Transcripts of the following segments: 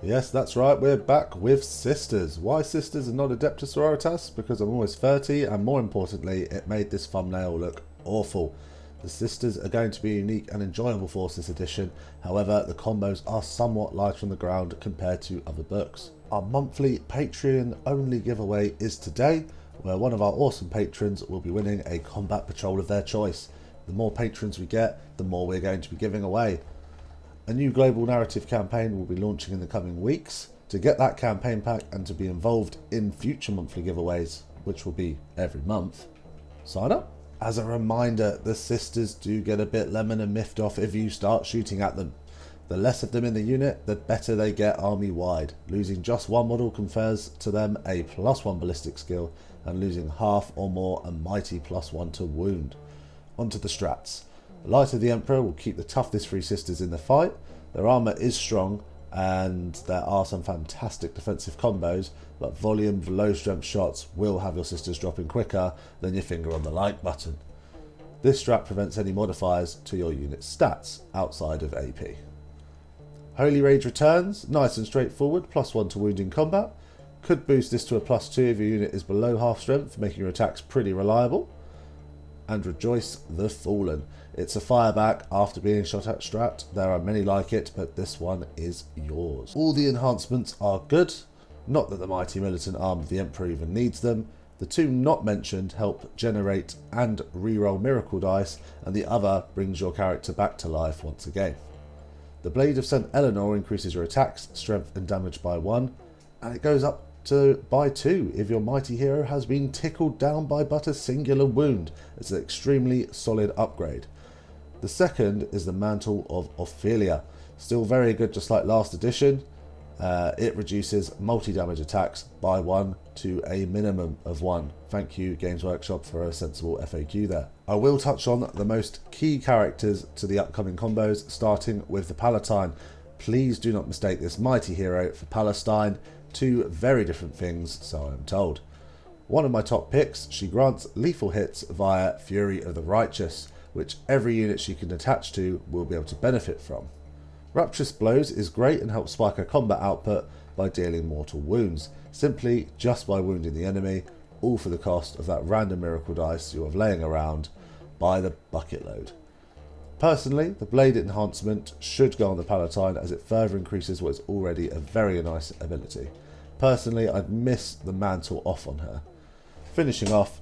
Yes, that's right, we're back with Sisters. Why Sisters and not Adeptus Sororitas? Because I'm almost 30, and more importantly, it made this thumbnail look awful. The Sisters are going to be a unique and enjoyable force this edition, however, the combos are somewhat light on the ground compared to other books. Our monthly Patreon only giveaway is today, where one of our awesome patrons will be winning a combat patrol of their choice. The more patrons we get, the more we're going to be giving away. A new global narrative campaign will be launching in the coming weeks. To get that campaign pack and to be involved in future monthly giveaways, which will be every month, sign up. As a reminder, the Sisters do get a bit lemon and miffed off if you start shooting at them. The less of them in the unit, the better they get army wide. Losing just one model confers to them a +1 ballistic skill, and losing half or more a mighty +1 to wound. Onto the strats. Light of the Emperor will keep the toughness free Sisters in the fight. Their armour is strong and there are some fantastic defensive combos, but volume of low strength shots will have your Sisters dropping quicker than your finger on the like button. This strat prevents any modifiers to your unit's stats outside of AP. Holy Rage returns, nice and straightforward, +1 to wound in combat. Could boost this to a +2 if your unit is below half strength, making your attacks pretty reliable. And Rejoice the Fallen. It's a fireback after being shot at strat. There are many like it, but this one is yours. All the enhancements are good. Not that the mighty militant arm of the Emperor even needs them. The two not mentioned help generate and reroll miracle dice, and the other brings your character back to life once again. The Blade of St. Eleanor increases your attacks, strength and damage by 1, and it goes up to by 2 if your mighty hero has been tickled down by but a singular wound. It's an extremely solid upgrade. The second is the Mantle of Ophelia. Still very good, just like last edition. It reduces multi-damage attacks by 1 to a minimum of 1. Thank you, Games Workshop, for a sensible FAQ there. I will touch on the most key characters to the upcoming combos, starting with the Palatine. Please do not mistake this mighty hero for Palestine. Two very different things, so I'm told. One of my top picks, she grants lethal hits via Fury of the Righteous, which every unit she can attach to will be able to benefit from. Rapturous Blows is great and helps spike her combat output by dealing mortal wounds, simply just by wounding the enemy, all for the cost of that random miracle dice you have laying around by the bucket load. Personally, the Blade enhancement should go on the Palatine as it further increases what is already a very nice ability. Personally, I'd miss the Mantle off on her. Finishing off,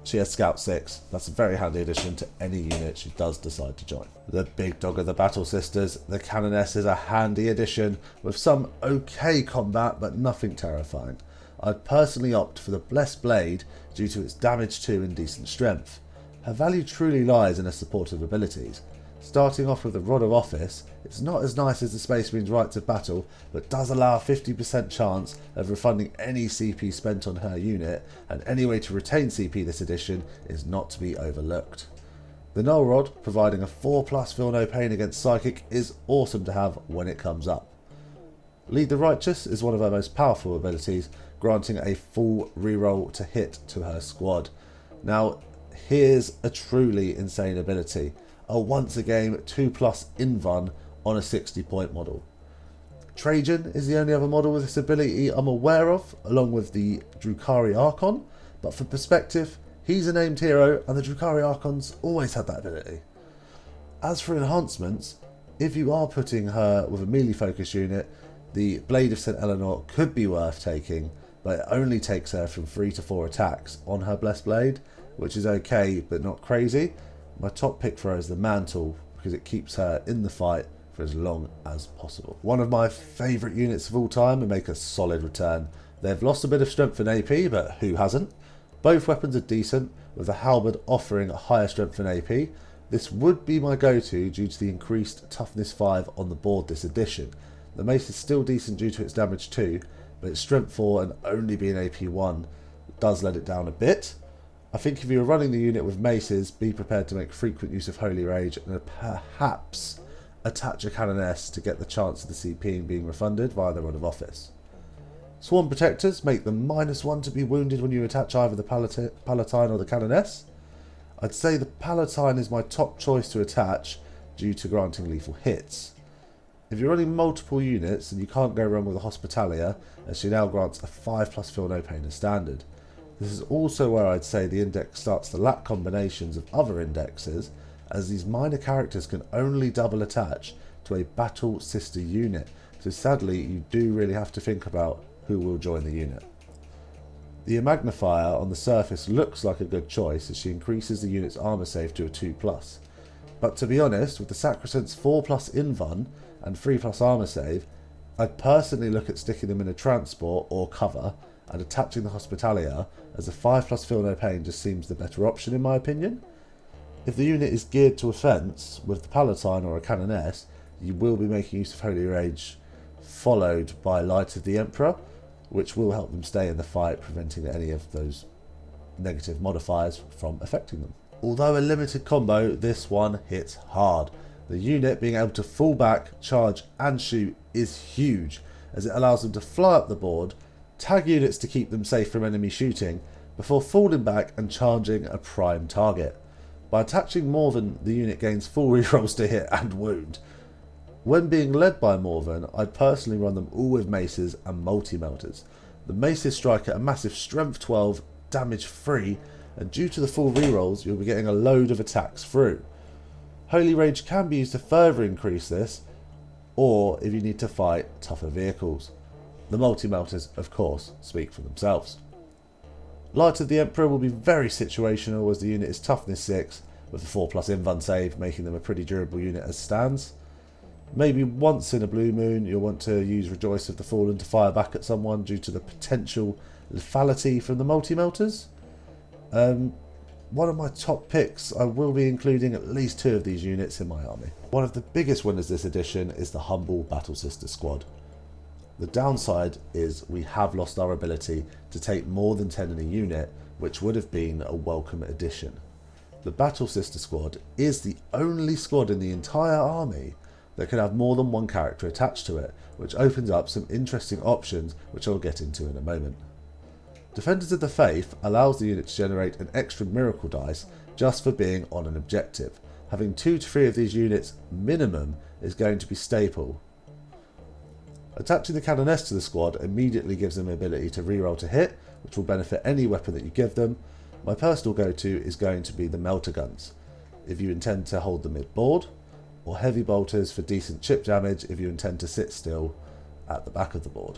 she has Scout 6. That's a very handy addition to any unit she does decide to join. The big dog of the Battle Sisters, the Canoness, is a handy addition with some okay combat but nothing terrifying. I'd personally opt for the Blessed Blade due to its damage 2 and decent strength. Her value truly lies in her supportive abilities. Starting off with the Rod of Office, it's not as nice as the Space Marine's Rites of Battle, but does allow a 50% chance of refunding any CP spent on her unit, and any way to retain CP this edition is not to be overlooked. The Null Rod, providing a 4+ feel no pain against Psychic, is awesome to have when it comes up. Lead the Righteous is one of her most powerful abilities, granting a full reroll to hit to her squad. Now, here's a truly insane ability. A once a game 2+ invuln on a 60-point model. Trajan is the only other model with this ability I'm aware of, along with the Drukhari Archon, but for perspective, he's a named hero and the Drukhari Archons always had that ability. As for enhancements, if you are putting her with a melee focus unit, the Blade of St. Eleanor could be worth taking, but it only takes her from 3 to 4 attacks on her Blessed Blade, which is okay but not crazy. My top pick for her is the Mantle, because it keeps her in the fight for as long as possible. One of my favourite units of all time and make a solid return. They've lost a bit of strength in AP, but who hasn't? Both weapons are decent, with the Halberd offering a higher strength in AP. This would be my go-to due to the increased toughness 5 on the board this edition. The Mace is still decent due to its damage 2, but its strength 4 and only being AP 1 does let it down a bit. I think if you're running the unit with maces, be prepared to make frequent use of Holy Rage and perhaps attach a Canoness to get the chance of the CP being refunded via the Rod of Office. Swarm Protectors make them -1 to be wounded when you attach either the Palatine or the Canoness. I'd say the Palatine is my top choice to attach due to granting lethal hits. If you're running multiple units, then you can't go wrong with a Hospitalia, as she now grants a 5+ Feel No Pain as standard. This is also where I'd say the index starts to lack combinations of other indexes, as these minor characters can only double attach to a Battle Sister unit, so sadly you do really have to think about who will join the unit. The Magnifier on the surface looks like a good choice as she increases the unit's armor save to a 2+. But to be honest, with the Sacrosankt's 4+ Invuln and 3+ armor save, I'd personally look at sticking them in a transport or cover and attaching the Hospitalia, as a 5+ Feel No Pain just seems the better option in my opinion. If the unit is geared to offence with the Palatine or a Canoness, you will be making use of Holy Rage followed by Light of the Emperor, which will help them stay in the fight, preventing any of those negative modifiers from affecting them. Although a limited combo, this one hits hard. The unit being able to fall back, charge and shoot is huge, as it allows them to fly up the board, tag units to keep them safe from enemy shooting, before falling back and charging a prime target. By attaching Morven, the unit gains full rerolls to hit and wound. When being led by Morven, I'd personally run them all with maces and multi-melters. The maces strike at a massive strength 12, damage 3, and due to the full rerolls, you'll be getting a load of attacks through. Holy Rage can be used to further increase this, or if you need to fight tougher vehicles. The multi-melters, of course, speak for themselves. Light of the Emperor will be very situational, as the unit is toughness 6, with a 4+ Invuln save, making them a pretty durable unit as stands. Maybe once in a blue moon you'll want to use Rejoice of the Fallen to fire back at someone due to the potential lethality from the multi-melters. One of my top picks, I will be including at least 2 of these units in my army. One of the biggest winners this edition is the Humble Battle Sister squad. The downside is we have lost our ability to take more than 10 in a unit, which would have been a welcome addition. The Battle Sister squad is the only squad in the entire army that can have more than one character attached to it, which opens up some interesting options which I'll get into in a moment. Defenders of the Faith allows the unit to generate an extra miracle dice just for being on an objective. Having 2 to 3 of these units minimum is going to be staple. Attaching the Canoness to the squad immediately gives them the ability to reroll to hit, which will benefit any weapon that you give them. My personal go-to is going to be the Melter Guns, if you intend to hold them mid-board, or Heavy Bolters for decent chip damage if you intend to sit still at the back of the board.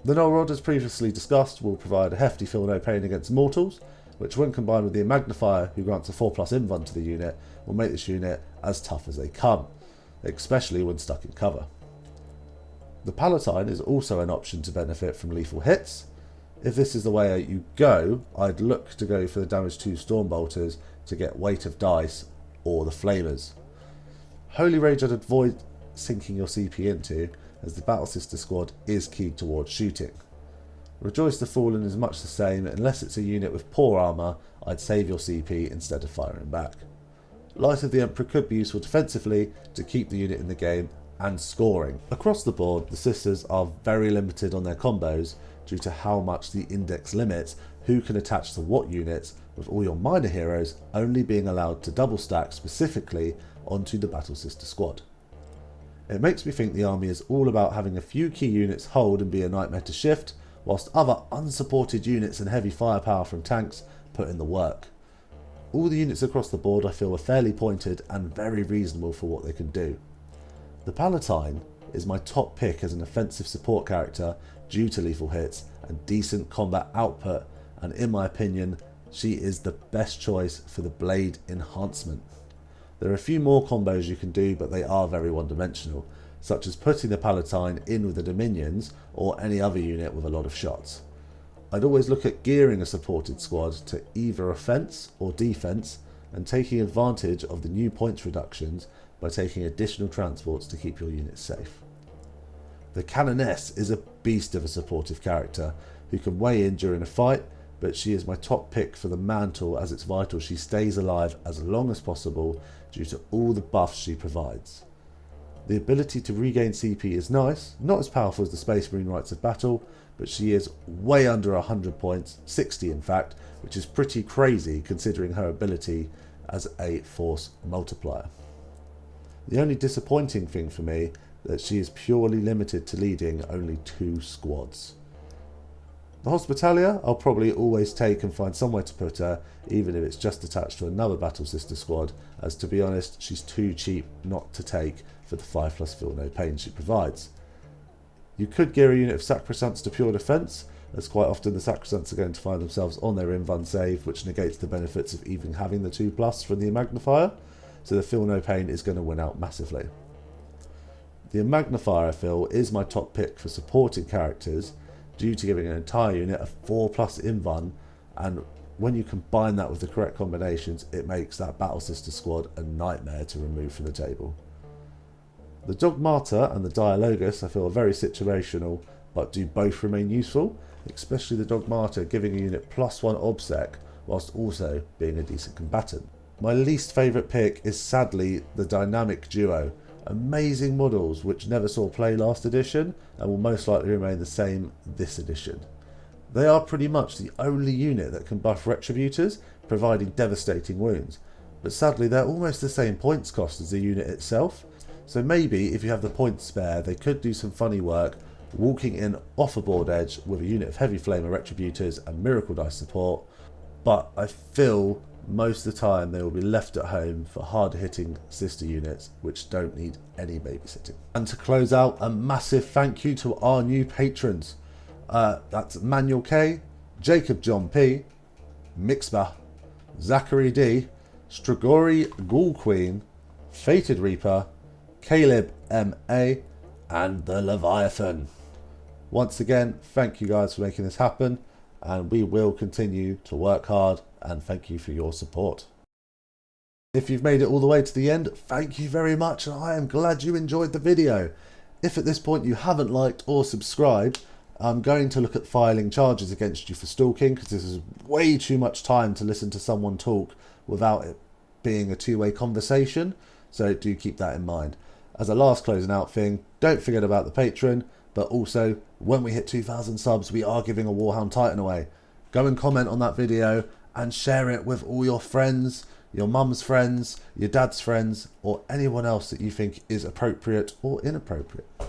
The Null Rod, as previously discussed, will provide a hefty Feel No Pain against mortals, which when combined with the Magnifier, who grants a 4+ Invuln to the unit, will make this unit as tough as they come, especially when stuck in cover. The Palatine is also an option to benefit from lethal hits. If this is the way you go, I'd look to go for the damage 2 Stormbolters to get weight of dice or the Flamers. Holy Rage I'd avoid sinking your CP into, as the Battle Sister squad is keyed towards shooting. Rejoice the Fallen is much the same, unless it's a unit with poor armour, I'd save your CP instead of firing back. Light of the Emperor could be useful defensively to keep the unit in the game and scoring. Across the board, the Sisters are very limited on their combos due to how much the index limits who can attach to what units, with all your minor heroes only being allowed to double stack specifically onto the Battle Sister squad. It makes me think the army is all about having a few key units hold and be a nightmare to shift, whilst other unsupported units and heavy firepower from tanks put in the work. All the units across the board I feel are fairly pointed and very reasonable for what they can do. The Palatine is my top pick as an offensive support character due to lethal hits and decent combat output, and in my opinion she is the best choice for the blade enhancement. There are a few more combos you can do, but they are very one-dimensional, such as putting the Palatine in with the Dominions or any other unit with a lot of shots. I'd always look at gearing a supported squad to either offence or defence, and taking advantage of the new points reductions by taking additional transports to keep your units safe. The Canoness is a beast of a supportive character who can weigh in during a fight, but she is my top pick for the mantle, as it's vital she stays alive as long as possible due to all the buffs she provides. The ability to regain CP is nice, not as powerful as the Space Marine Rites of Battle, but she is way under 100 points, 60 in fact, which is pretty crazy considering her ability as a force multiplier. The only disappointing thing for me that she is purely limited to leading only 2 squads. The Hospitalia I'll probably always take and find somewhere to put her, even if it's just attached to another Battle Sister squad, as to be honest, she's too cheap not to take for the 5+ Feel No Pain she provides. You could gear a unit of Sacrosancts to pure defence, as quite often the Sacrosancts are going to find themselves on their Invuln save, which negates the benefits of even having the 2+ from the Magnifier, so the Feel No Pain is going to win out massively. The Magnifier, I feel, is my top pick for supporting characters, due to giving an entire unit a 4+ Invuln, and when you combine that with the correct combinations, it makes that Battle Sister squad a nightmare to remove from the table. The Dogmata and the Dialogus I feel are very situational, but do both remain useful, especially the Dogmata giving a unit +1 obsec, whilst also being a decent combatant. My least favourite pick is sadly the Dynamic Duo. Amazing models which never saw play last edition and will most likely remain the same this edition. They are pretty much the only unit that can buff Retributors, providing devastating wounds, but sadly they're almost the same points cost as the unit itself, so maybe if you have the points spare they could do some funny work walking in off a board edge with a unit of Heavy Flamer Retributors and Miracle Dice support, but I feel most of the time they will be left at home for harder hitting sister units which don't need any babysitting. And to close out, a massive thank you to our new patrons. That's Manuel K, Jacob John P, Mixba, Zachary D, Strigori Ghoul Queen, Fated Reaper, Caleb M.A, and the Leviathan. Once again, thank you guys for making this happen, and we will continue to work hard, and thank you for your support. If you've made it all the way to the end, thank you very much, and I am glad you enjoyed the video. If at this point you haven't liked or subscribed, I'm going to look at filing charges against you for stalking, because this is way too much time to listen to someone talk without it being a two-way conversation, so do keep that in mind. As a last closing out thing, don't forget about the Patreon, but also when we hit 2,000 subs we are giving a Warhound Titan away. Go and comment on that video and share it with all your friends, your mum's friends, your dad's friends, or anyone else that you think is appropriate or inappropriate.